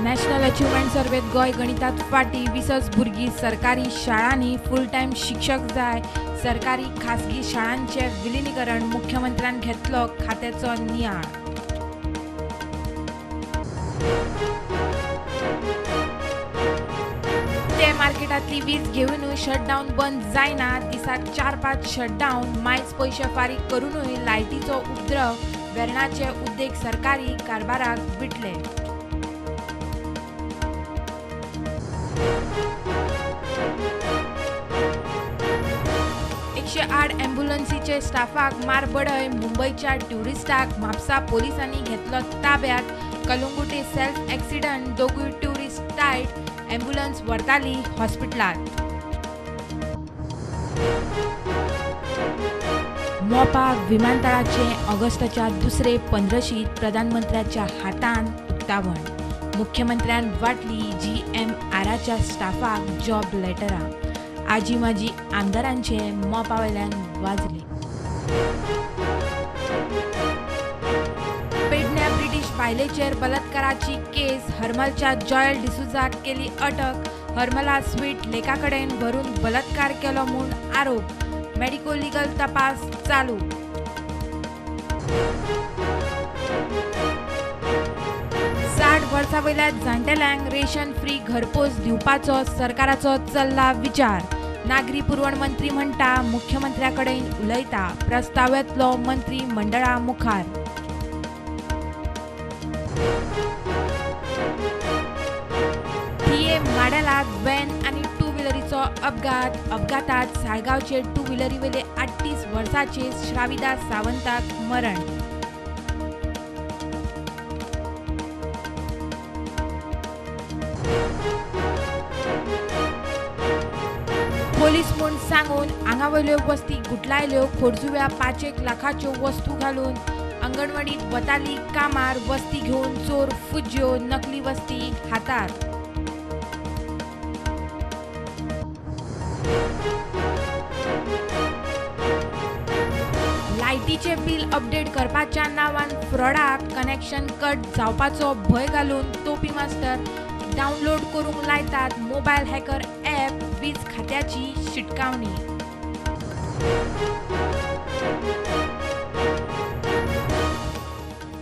National achievement सर्वेत गोय गणितात फाटी 20 भुरगीं सरकारी शाळांनी फुल टायम शिक्षक जाय. सरकारी खासगी शाळांचे विलीनीकरण मुख्यमंत्र्यान घेतलो खात्याचो नियाळ. ते मार्केटातली वीज घेऊनय शटडाऊन बंद जायना. दिसाक 4-5 शटडाऊन. मायच पैसे फारीक करूनय लायटीचो उपद्रव. वेर्णाचे उद्देग सरकारी कारभाराक विटले. आठ ॲम्ब्युलन्सीचे स्टाफाक मारबडय. मुंबईच्या ट्युरिस्टाक म्हापसा पोलिसांनी घेतलो ताब्यात. कलंगुटे सेल्फ ॲक्सिडंट. दोगूय ट्युरिस्ट टायट. ॲम्ब्युलन्स व्हरताली हॉस्पिटलात. मोपा विमानतळाचे ऑगस्टाच्या दुसरे पंद्रशीत प्रधानमंत्र्याच्या हातान उक्तावण. मुख्यमंत्र्यान वाटली GMRच्या स्टाफाक जॉब लेटरां. आजी माजी आमदारांचे मोपावेल्यान वाजले. पेडण्या ब्रिटीश बायलेचेर बलात्काराची केस. हरमलच्या जॉयल डिसूजाक केली अटक. हरमला स्वीट लेकाकडेन व्हरून बलात्कार केलो म्हूण आरोप. मेडिको लिगल तपास चालू. वर्सां वयल्या जाण्टेल्यांक रेशन फ्री घरपोच दिवपाचो सरकाराचो चल्ला विचार. नागरी पुरवण मंत्री म्हणटा मुख्यमंत्र्या कडेन उलयता. प्रस्ताव येतलो मंत्री मंडळा मुखार. थिये माडेलात व्हॅन आनी टू व्हिलरीचो अपघात. अपघातात साळगांवचे टू व्हिलरी वयले 38 वर्सांचे श्राविदास सावंताक मरण. पोलीस म्हूण सांगून आंगावयल्यो वस्ती गुटलायल्यो. खोडजुव्या 5 लाखाच्यो वस्तू घालून अंगणवाडीत वताली कामार. वस्ती घेवन चोर फुज्यो. नकली वस्ती हातात. लायटीचे बिल अपडेट करपाच्या नांवान फ्रॉडाक कनेक्शन कट जावपाचो भंय घालून तोपी मास्टर डावनलोड करूंक लायतात मोबायल हॅकर ॲप. वीज खात्याची शिटकावणी.